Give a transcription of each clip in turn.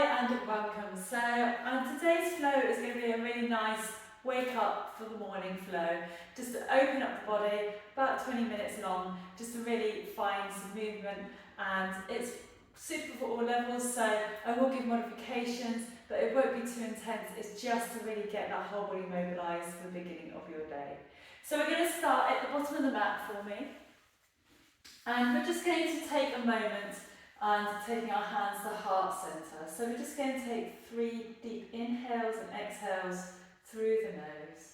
and welcome. Today's flow is going to be a really nice wake up for the morning flow. Just to open up the body, about 20 minutes long, just to really find some movement, and it's suitable for all levels, so I will give modifications, but it won't be too intense. It's just to really get that whole body mobilised for the beginning of your day. So we're going to start at the bottom of the mat for me, and we're just going to take a moment and taking our hands to heart centre. So we're just going to take 3 deep inhales and exhales through the nose.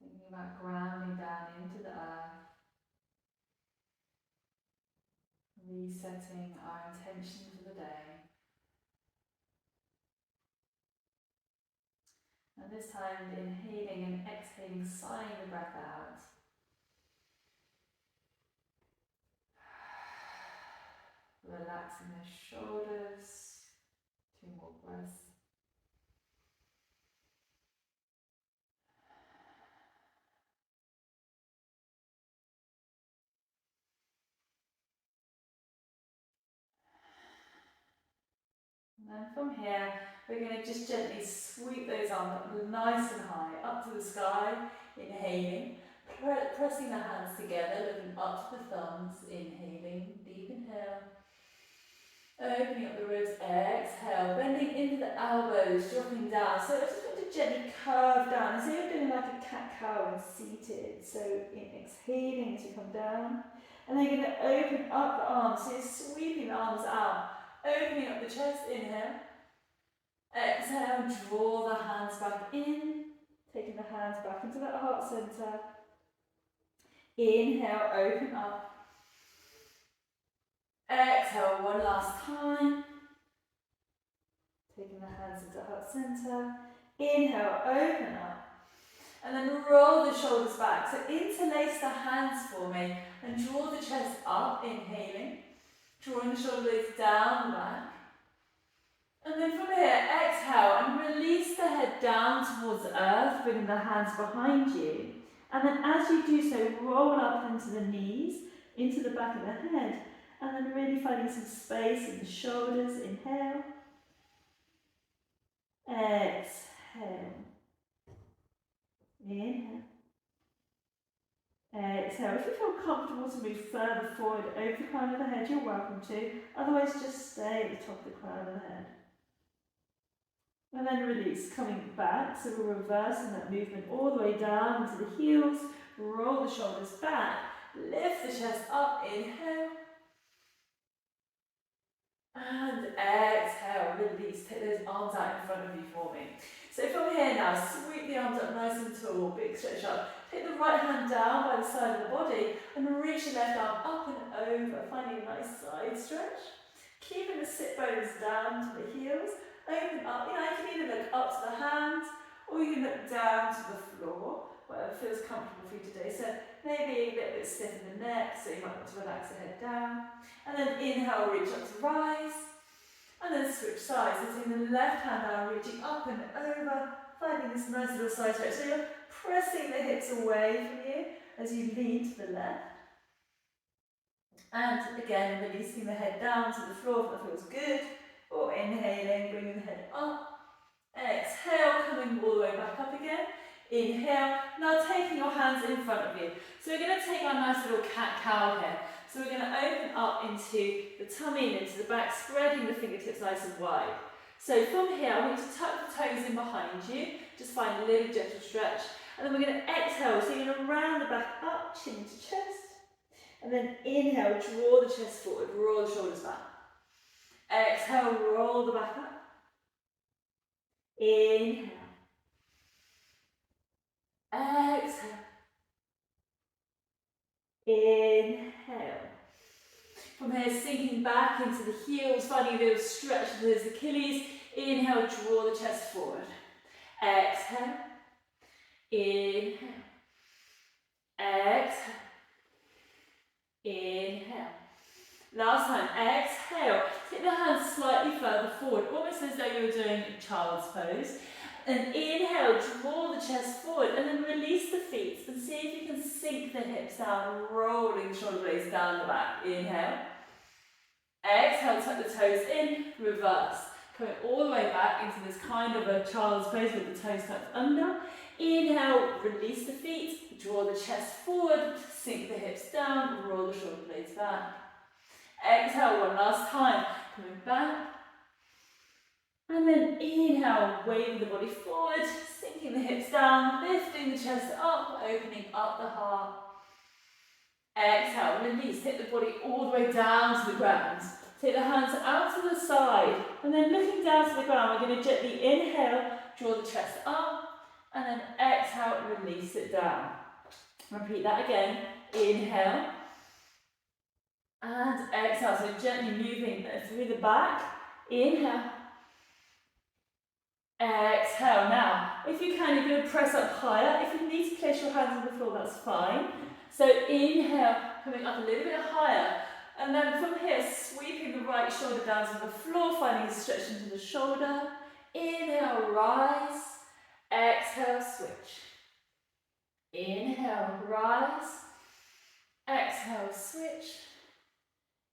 Thinking about grounding down into the earth, resetting our intention for the day. And this time inhaling and exhaling, sighing the breath out. Relaxing the shoulders. 2 more breaths. And then from here, we're going to just gently sweep those arms up nice and high, up to the sky, inhaling, pressing the hands together, looking up to the thumbs, inhaling, deep inhale, opening up the ribs, exhale, bending into the elbows, dropping down. So I just want to gently curve down, as if you're doing like a cat-cow and seated. So exhaling as you come down, and then you're going to open up the arms, so you're sweeping the arms out. Opening up the chest, inhale. Exhale, draw the hands back in. Taking the hands back into that heart centre. Inhale, open up. Exhale, one last time. Taking the hands into heart centre. Inhale, open up. And then roll the shoulders back. So interlace the hands for me and draw the chest up, inhaling. Drawing the shoulder blades down the back. And then from here, exhale and release the head down towards the earth, bringing the hands behind you. And then as you do so, roll up into the knees, into the back of the head. And then really finding some space in the shoulders. Inhale. Exhale. Inhale. Exhale. If you feel comfortable to move further forward over the crown of the head, you're welcome to. Otherwise, just stay at the top of the crown of the head. And then release, coming back. So we're reversing that movement all the way down into the heels. Roll the shoulders back. Lift the chest up. Inhale. And exhale. Release. Take those arms out in front of you for me. So from here now, sweep the arms up nice and tall. Big stretch up. Take the right hand down by the side of the body and reach the left arm up and over, finding a nice side stretch. Keeping the sit bones down to the heels. Open up. You can either look up to the hands or you can look down to the floor, whatever feels comfortable for you today. So maybe a little bit stiff in the neck, so you might want to relax the head down. And then inhale, reach up to rise. And then switch sides. So taking the left hand down, reaching up and over, finding this nice little side stretch. So you're pressing the hips away from you as you lean to the left. And again, releasing the head down to the floor if that feels good. Or inhaling, bringing the head up. Exhale, coming all the way back up again. Inhale. Now taking your hands in front of you. So we're going to take our nice little cat-cow here. So we're going to open up into the tummy and into the back, spreading the fingertips nice and wide. So from here, I want you to tuck the toes in behind you. Just find a little gentle stretch. And then we're going to exhale. So you're going to round the back up, chin to chest. And then inhale, draw the chest forward, roll the shoulders back. Exhale, roll the back up. Inhale. Exhale. Inhale. From here, sinking back into the heels, finding a little stretch to those Achilles. Inhale, draw the chest forward. Exhale. Inhale. Exhale. Inhale. Last time, exhale. Take the hands slightly further forward, almost as though you're doing child's pose. And inhale, draw the chest forward, and then release the feet. And see if you can sink the hips down, rolling the shoulder blades down the back. Inhale. Exhale, tuck the toes in, reverse. Coming all the way back into this kind of a child's pose with the toes tucked under. Inhale, release the feet, draw the chest forward, sink the hips down, roll the shoulder blades back. Exhale, one last time, coming back. And then inhale, waving the body forward, sinking the hips down, lifting the chest up, opening up the heart. Exhale, release, take the body all the way down to the ground. Take the hands out to the side, and then looking down to the ground, we're going to gently inhale, draw the chest up, and then exhale, release it down. Repeat that again. Inhale, and exhale, so gently moving through the back. Inhale. Exhale. Now, if you can, you're going to press up higher. If you need to place your hands on the floor, that's fine. So inhale, coming up a little bit higher. And then from here, sweeping the right shoulder down to the floor, finding a stretch into the shoulder. Inhale, rise. Exhale, switch. Inhale, rise. Exhale, switch.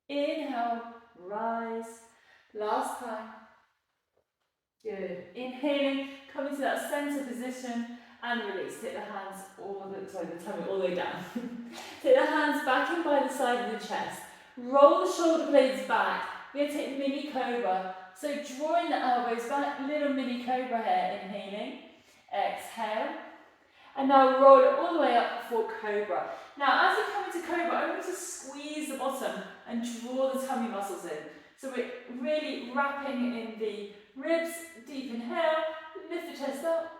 Inhale, rise. Last time. Good. Inhaling, coming to that center position and release. Take the hands the tummy all the way down. Take the hands back in by the side of the chest. Roll the shoulder blades back. We're going to take mini cobra. So drawing the elbows back, little mini cobra here, inhaling. Exhale. And now roll it all the way up for cobra. Now as you come into cobra, I'm going to squeeze the bottom and draw the tummy muscles in. So we're really wrapping in the ribs. Deep inhale, lift the chest up.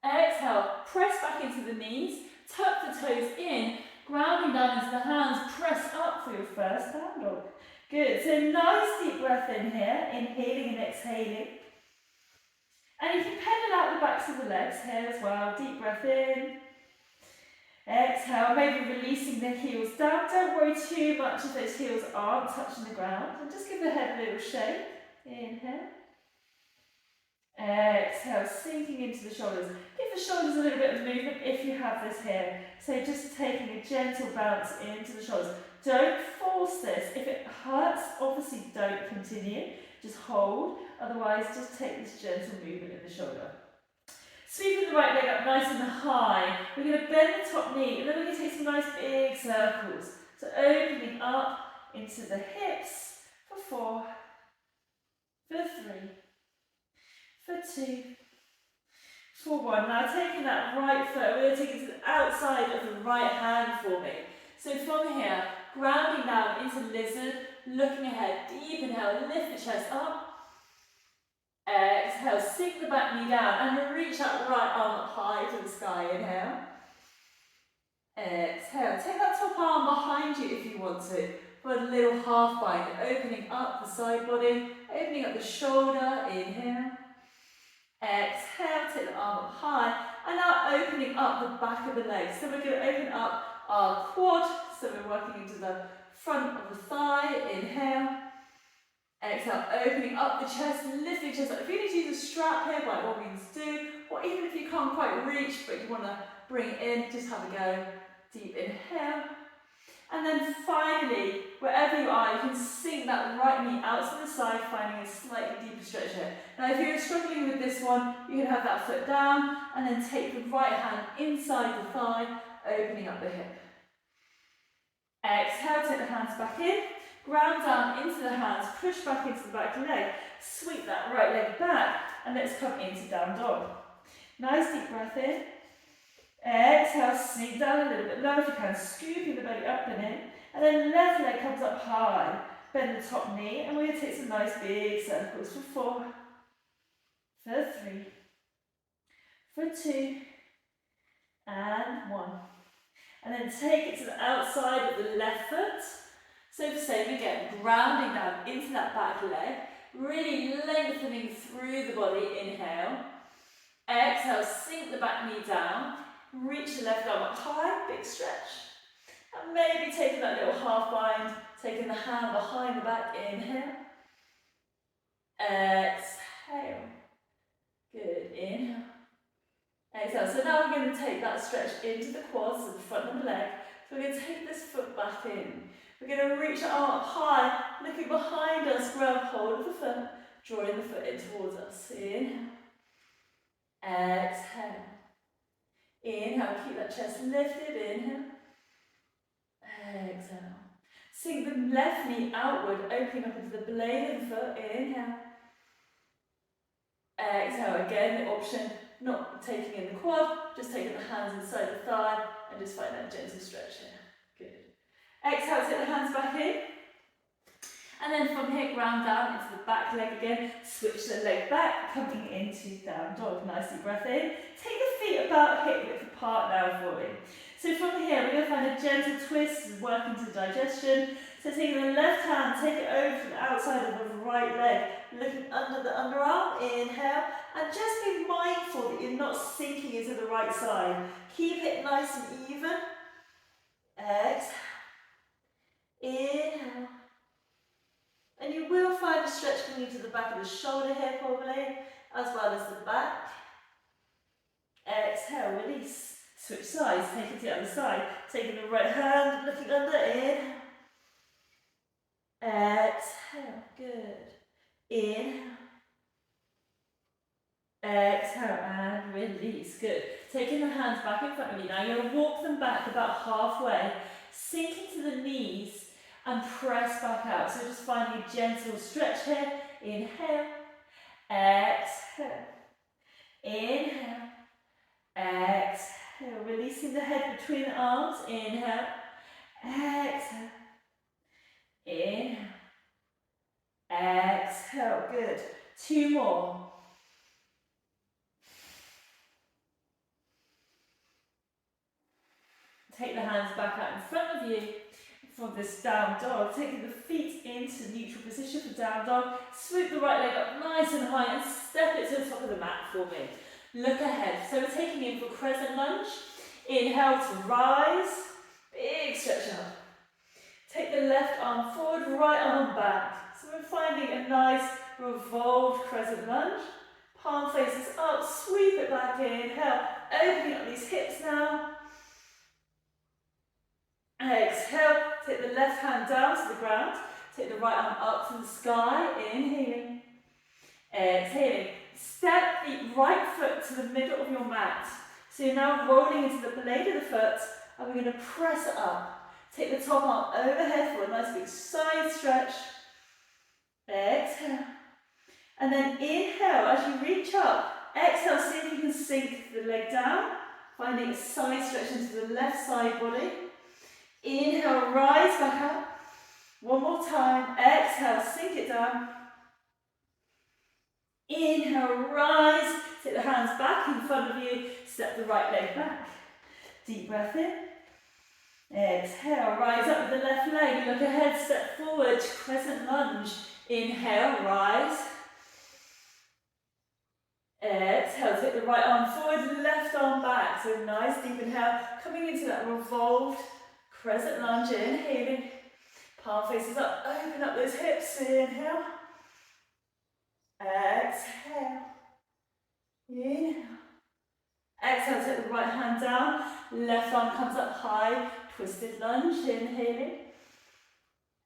Exhale, press back into the knees, tuck the toes in, grounding down into the hands, press up for your first down dog. Good, so nice deep breath in here, inhaling and exhaling. And you can pedal out the backs of the legs here as well, deep breath in. Exhale, maybe releasing the heels down. Don't worry too much if those heels aren't touching the ground. And just give the head a little shake. Inhale. Exhale, sinking into the shoulders. Give the shoulders a little bit of movement if you have this here. So just taking a gentle bounce into the shoulders. Don't force this. If it hurts, obviously don't continue. Just hold. Otherwise, just take this gentle movement in the shoulder. Sweeping the right leg up nice and high. We're going to bend the top knee and then we're going to take some nice big circles. So opening up into the hips for 4, for 3, for 2, for 1. Now taking that right foot, we're going to take it to the outside of the right hand for me. So from here, grounding down into lizard, looking ahead, deep inhale, lift the chest up. Exhale, sink the back knee down and reach that right arm up high to the sky. Inhale. Exhale, take that top arm behind you if you want to for a little half bind, opening up the side body, opening up the shoulder. Inhale. Exhale, take the arm up high, and now opening up the back of the legs. So we're going to open up our quad, so we're working into the front of the thigh. Inhale. Exhale, opening up the chest, lifting the chest up. If you need to use a strap here, by all means do. Or even if you can't quite reach, but you want to bring it in, just have a go. Deep inhale. And then finally, wherever you are, you can sink that right knee out to the side, finding a slightly deeper stretch here. Now if you're struggling with this one, you can have that foot down, and then take the right hand inside the thigh, opening up the hip. Exhale, take the hands back in. Ground down into the hands, push back into the back leg, sweep that right leg back, and let's come into down dog. Nice deep breath in. Exhale, sneak down a little bit low if you can, scooping the belly up and in, and then left leg comes up high. Bend the top knee, and we're going to take some nice big circles for 4, for 3, for 2, and 1. And then take it to the outside of the left foot. So same again, grounding down into that back leg, really lengthening through the body. Inhale. Exhale, sink the back knee down, reach the left arm up high, big stretch. And maybe taking that little half bind taking the hand behind the back, inhale. Exhale. Good, inhale. Exhale. So now we're going to take that stretch into the quads, to the front of the leg. So we're going to take this foot back in. We're going to reach the arm up high, looking behind us, grab hold of the foot, drawing the foot in towards us. Inhale. Exhale. Inhale, keep that chest lifted, inhale. Exhale. Sink the left knee outward, opening up into the blade of the foot, inhale. Exhale, again, the option, not taking in the quad, just taking the hands inside the thigh, and just find that gentle stretch here. Good. Exhale, take the hands back in. And then from here, ground down into the back leg again. Switch the leg back, coming into down dog. Nice deep breath in. Take the feet about hip width apart now for me. So from here, we're going to find a gentle twist, working to digestion. So taking the left hand, take it over to the outside of the right leg, looking under the underarm, inhale. And just be mindful that you're not sinking into the right side. Keep it nice and even. Exhale. Inhale. And you will find a stretch coming into the back of the shoulder here probably, as well as the back. Exhale, release. Switch sides, take it to the other side. Taking the right hand, looking under, inhale. Exhale, good. Inhale. Exhale and release, good. Taking the hands back in front of you now, you're going to walk them back about halfway, sink into the knees, and press back out. So just finding a gentle stretch here. Inhale. Exhale. Inhale. Exhale. Releasing the head between the arms. Inhale. Exhale. Inhale. Exhale. Good. 2 more. Take the hands back out in front of you. For this down dog, taking the feet into neutral position for down dog, swoop the right leg up nice and high and step it to the top of the mat for me. Look ahead. So we're taking in for crescent lunge. Inhale to rise, big stretch up. Take the left arm forward, right arm back. So we're finding a nice revolved crescent lunge. Palm faces up, sweep it back, inhale, opening up these hips now. Exhale, take the left hand down to the ground, take the right arm up to the sky, inhaling, exhaling. Step the right foot to the middle of your mat. So you're now rolling into the blade of the foot, and we're going to press it up. Take the top arm overhead for a nice big side stretch. Exhale. And then inhale as you reach up. Exhale, see if you can sink the leg down, finding a side stretch into the left side body. Inhale, rise back up. One more time. Exhale, sink it down. Inhale, rise. Take the hands back in front of you. Step the right leg back. Deep breath in. Exhale, rise up with the left leg. Look ahead, step forward. Crescent lunge. Inhale, rise. Exhale, take the right arm forward, left arm back. So nice deep inhale. Coming into that revolved crescent lunge, inhaling, palm faces up, open up those hips, inhale, exhale, inhale, exhale, take the right hand down, left arm comes up high, twisted lunge, inhaling,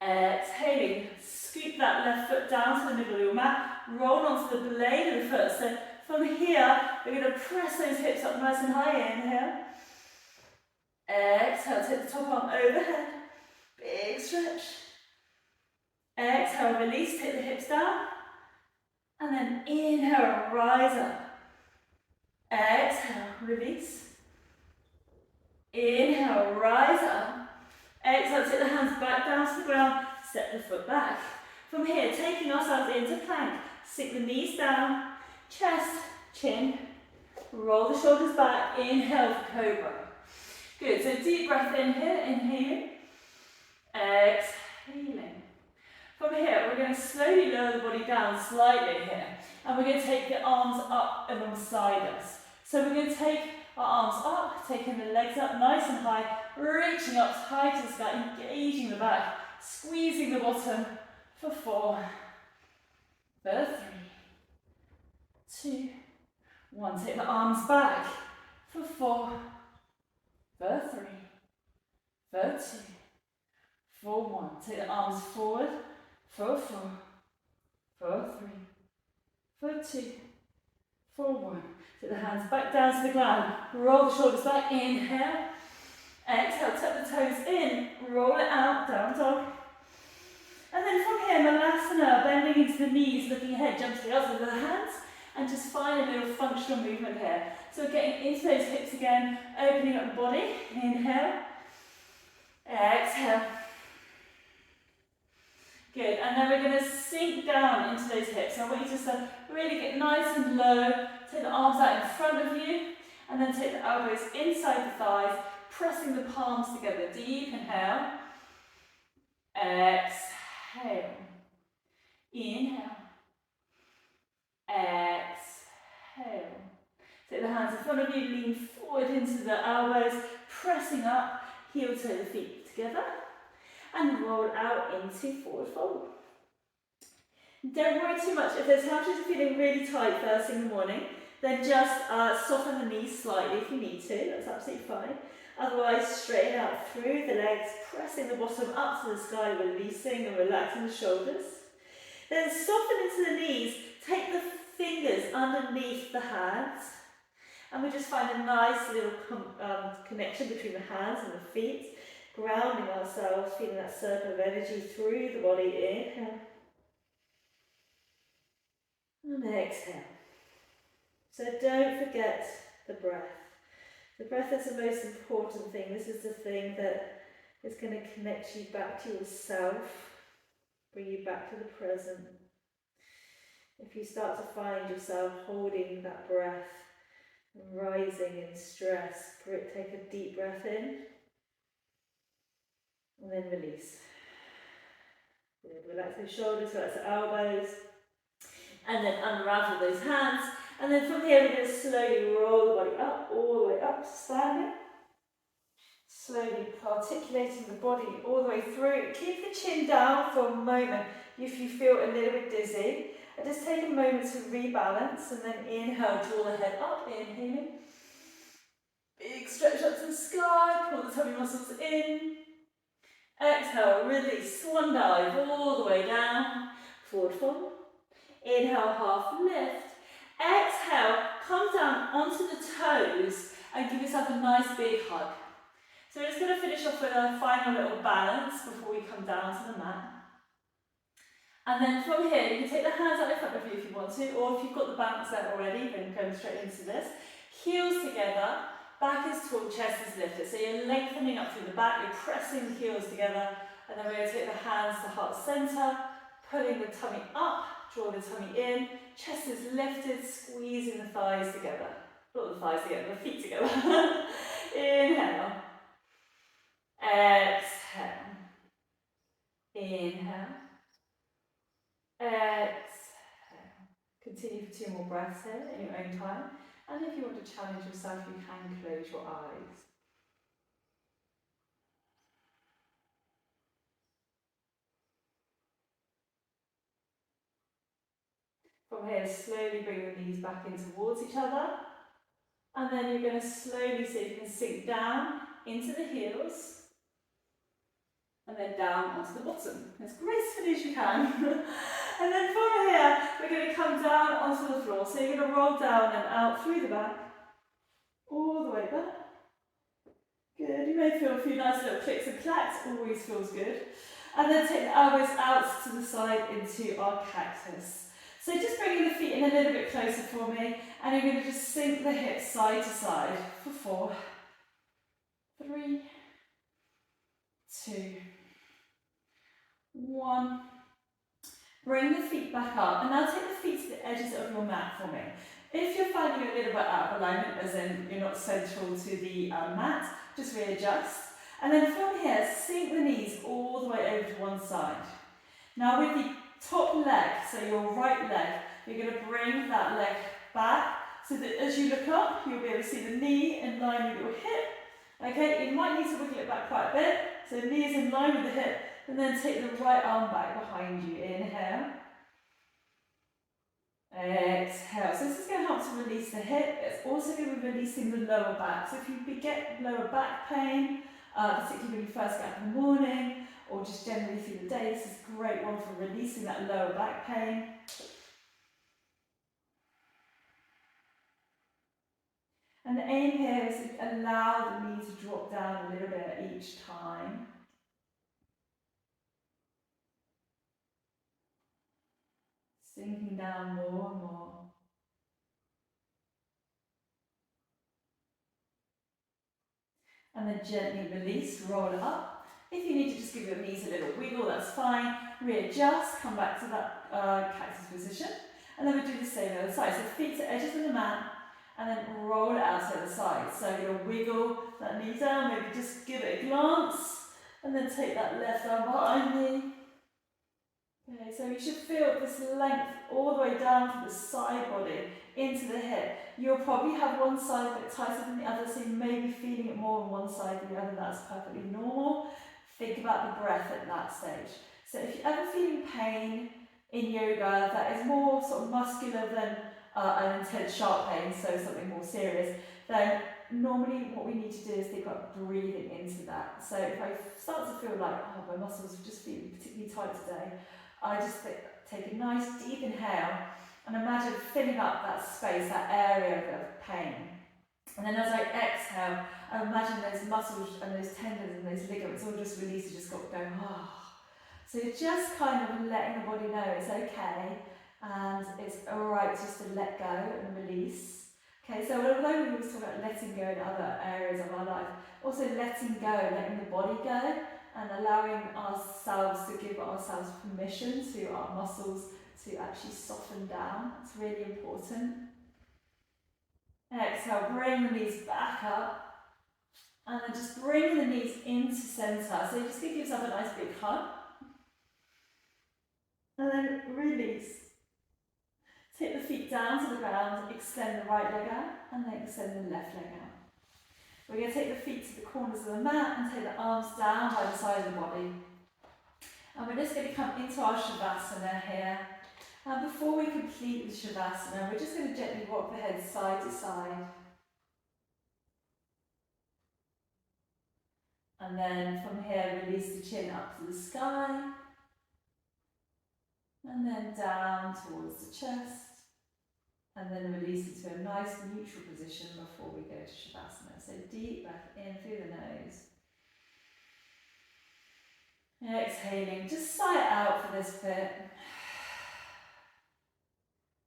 exhaling, scoop that left foot down to the middle of your mat, roll onto the blade of the foot, so from here, we're going to press those hips up nice and high, inhale, exhale, take the top arm overhead, big stretch. Exhale, release, take the hips down. And then inhale, rise up. Exhale, release. Inhale, rise up. Exhale, take the hands back down to the ground, step the foot back. From here, taking ourselves into plank, sink the knees down, chest, chin, roll the shoulders back, inhale for cobra. Good, so deep breath in here, inhaling, exhaling. From here, we're going to slowly lower the body down slightly here, and we're going to take the arms up alongside us. So we're going to take our arms up, taking the legs up nice and high, reaching up high to the sky, engaging the back. squeezing the bottom for 4, for 3, 2, 1. Take the arms back for 4, for 3, for 2, for 1. Take the arms forward for 4, for 3, for 2, for 1. Take the hands back down to the ground. Roll the shoulders back. Inhale. Exhale. Tuck the toes in. Roll it out. Down dog. And then from here, Malasana, bending into the knees, looking ahead, jump to the outside of the hands, and just find a little functional movement here. So we're getting into those hips again, opening up the body. Inhale. Exhale. Good, and then we're going to sink down into those hips. So I want you just to really get nice and low, take the arms out in front of you, and then take the elbows inside the thighs, pressing the palms together. Deep inhale. Exhale. Inhale. Exhale. Take the hands in front of you, lean forward into the elbows, pressing up, heel toe the feet together, and roll out into forward fold. Don't worry too much. If those hamstrings are feeling really tight first thing in the morning, then just soften the knees slightly if you need to. That's absolutely fine. Otherwise, straighten out through the legs, pressing the bottom up to the sky, releasing and relaxing the shoulders. Then soften into the knees. Take the fingers underneath the hands. And we just find a nice little connection between the hands and the feet. Grounding ourselves, feeling that circle of energy through the body. Inhale. And exhale. So don't forget the breath. The breath is the most important thing. This is the thing that is going to connect you back to yourself, bring you back to the present. If you start to find yourself holding that breath and rising in stress, take a deep breath in and then release. Relax those shoulders, relax the elbows, and then unravel those hands. And then from here, we're going to slowly roll the body up, all the way up to standing. Slowly articulating the body all the way through. Keep the chin down for a moment if you feel a little bit dizzy. And just take a moment to rebalance, and then inhale, draw the head up, inhaling. Big stretch up to the sky, pull the tummy muscles in. Exhale, release, swan dive all the way down, forward fold. Inhale, half lift. Exhale, come down onto the toes and give yourself a nice big hug. So we're just going to finish off with a final little balance before we come down to the mat. And then from here, you can take the hands out in front of you if you want to, or if you've got the balance there already, then go straight into this. Heels together, back is tall, chest is lifted. So you're lengthening up through the back, you're pressing the heels together, and then we're going to take the hands to heart center, pulling the tummy up, draw the tummy in, chest is lifted, squeezing the thighs together. Not the thighs together, the feet together. Inhale. Exhale. Inhale. Exhale. Continue for 2 more breaths here in your own time. And if you want to challenge yourself, you can close your eyes. From here, slowly bring the knees back in towards each other. And then you're going to slowly see if you can sink down into the heels. And then down onto the bottom, as gracefully as you can. And then from here, we're going to come down onto the floor. So you're going to roll down and out through the back, all the way back. Good, you may feel a few nice little clicks and clacks, always feels good. And then take the elbows out to the side into our cactus. So just bringing the feet in a little bit closer for me, and you're going to just sink the hips side to side for 4, 3, 2, 1. Bring the feet back up, and now take the feet to the edges of your mat for me. If you're finding it a little bit out of alignment, as in you're not central to the mat, just readjust. And then from here, sink the knees all the way over to one side. Now with the top leg, so your right leg, you're going to bring that leg back so that as you look up, you'll be able to see the knee in line with your hip. Okay, you might need to wiggle it back quite a bit. So the knee is in line with the hip, And then take the right arm back behind you. Inhale. Exhale. So this is going to help to release the hip. It's also going to be releasing the lower back. So if you get lower back pain, particularly when you first get up in the morning, or just generally through the day, this is a great one for releasing that lower back pain. And the aim here is to allow the knee to drop down a little bit each time. Sinking down more and more. And then gently release, roll it up. If you need to just give your knees a little wiggle, that's fine. Readjust, come back to that cactus position. And then we do the same on the other side. So feet to edges of the mat, and then roll it out to the side. So you'll wiggle that knee down, maybe just give it a glance, and then take that left arm behind me. Okay, so you should feel this length all the way down to the side body, into the hip. You'll probably have one side a bit tighter than the other, so you may be feeling it more on one side than the other. That's perfectly normal. Think about the breath at that stage. So if you're ever feeling pain in yoga that is more sort of muscular than an intense sharp pain, so something more serious, then normally what we need to do is think about breathing into that. So if I start to feel like, oh, my muscles are just feeling particularly tight today, I just take a nice deep inhale and imagine filling up that space, that area of pain. And then as I exhale, I imagine those muscles and those tendons and those ligaments all just release and just got going, ah. So you're just kind of letting the body know it's okay and it's alright just to let go and release. Okay, so although we always talk about letting go in other areas of our life, also letting go, letting the body go, and allowing ourselves to give ourselves permission to our muscles to actually soften down. It's really important. Exhale, bring the knees back up, and then just bring the knees into centre. So just give yourself a nice big hug, and then release. Take the feet down to the ground, extend the right leg out, and then extend the left leg out. We're going to take the feet to the corners of the mat and take the arms down by the side of the body. And we're just going to come into our Shavasana here. And before we complete the Shavasana, we're just going to gently rock the head side to side. And then from here, release the chin up to the sky. And then down towards the chest. And then release it to a nice neutral position before we go to Shavasana. So deep breath in through the nose. Exhaling, just sigh it out for this bit.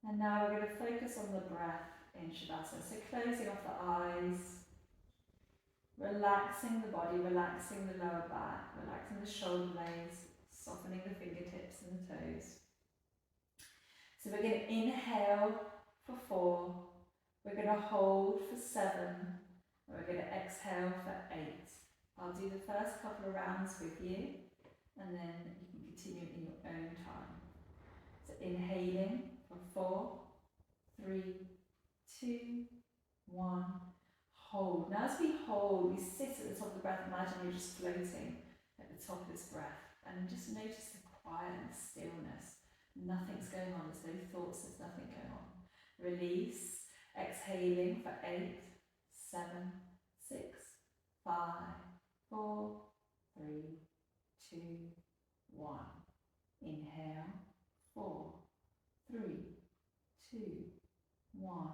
And now we're going to focus on the breath in Shavasana. So closing off the eyes, relaxing the body, relaxing the lower back, relaxing the shoulder blades, softening the fingertips and the toes. So we're going to inhale for 4, we're going to hold for 7, and we're going to exhale for 8. I'll do the first couple of rounds with you, and then you can continue in your own time. So inhaling for 4, 3, 2, 1, hold. Now as we hold, we sit at the top of the breath, imagine you're just floating at the top of this breath, and just notice the quiet and the stillness. Nothing's going on, there's no thoughts, there's nothing going on. Release, exhaling for 8, 7, 6, 5, 4, 3, 2, 1. Inhale, 4, 3, 2, 1.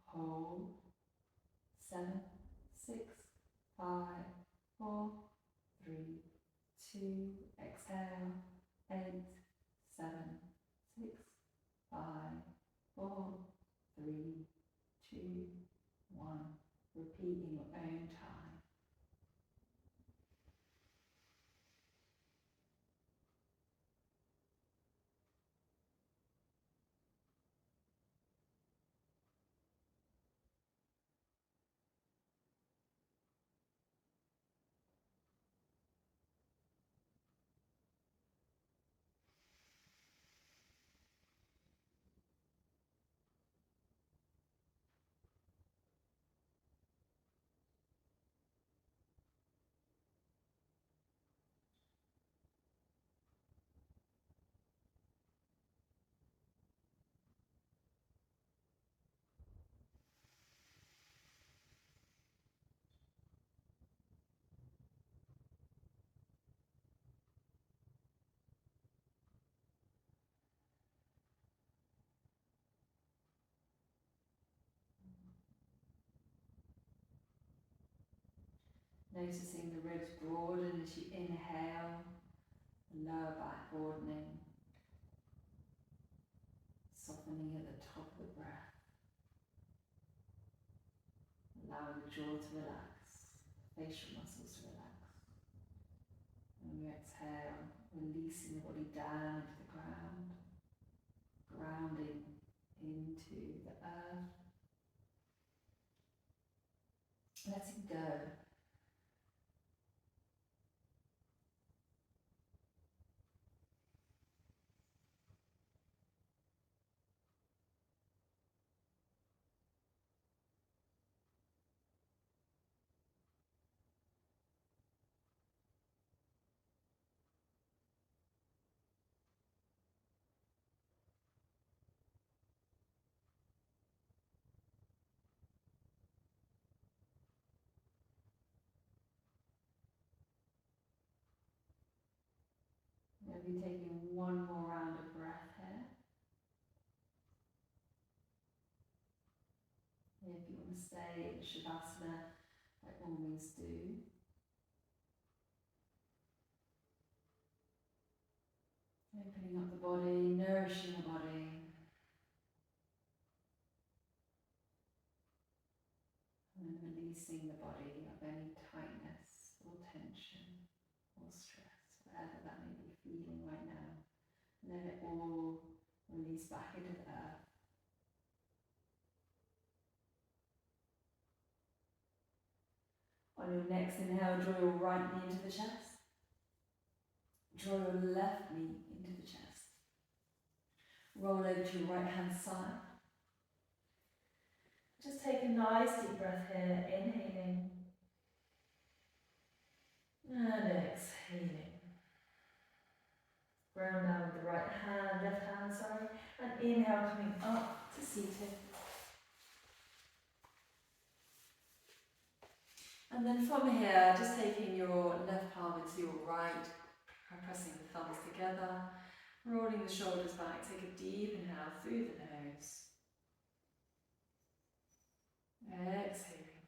Hold, 7, 6, 5, 4, 3, 2. Exhale, 8, 7, 6, 5, 4, 3, 2, 1. Repeat in your own time. Noticing the ribs broaden as you inhale, the lower back broadening, softening at the top of the breath, allowing the jaw to relax, facial muscles to relax. And you exhale, releasing the body down into the ground, grounding into the earth, letting go. Maybe taking one more round of breath here. If you want to stay in Shavasana, by all means do. Opening up the body, nourishing the body. And releasing the body of any tightness or tension or stress, whatever that may be feeling right now. Let it all release back into the earth. On your next inhale, draw your right knee into the chest. Draw your left knee into the chest. Roll over to your right hand side. Just take a nice deep breath here, inhaling and exhaling. Ground down with the right hand, left hand, sorry, and inhale coming up to seated. And then from here, just taking your left palm into your right, pressing the thumbs together, rolling the shoulders back, take a deep inhale through the nose. Exhaling.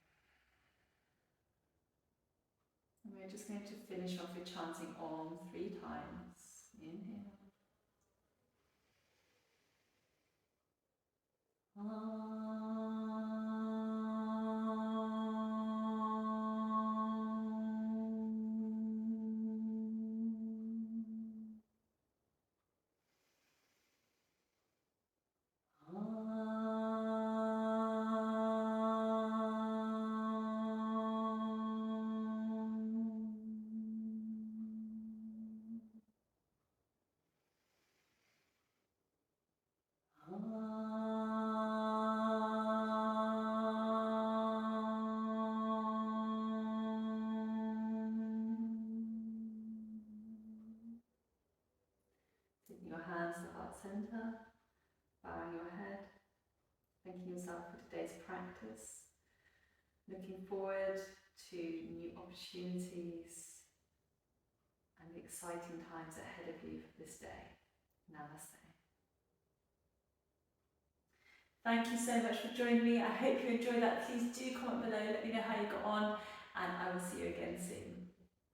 And we're just going to finish off with chanting Om 3 times. Inhale. Taking your hands to heart center, bowing your head, thanking yourself for today's practice, looking forward to new opportunities and the exciting times ahead of you for this day. Namaste. Thank you so much for joining me. I hope you enjoyed that. Please do comment below, let me know how you got on, and I will see you again soon.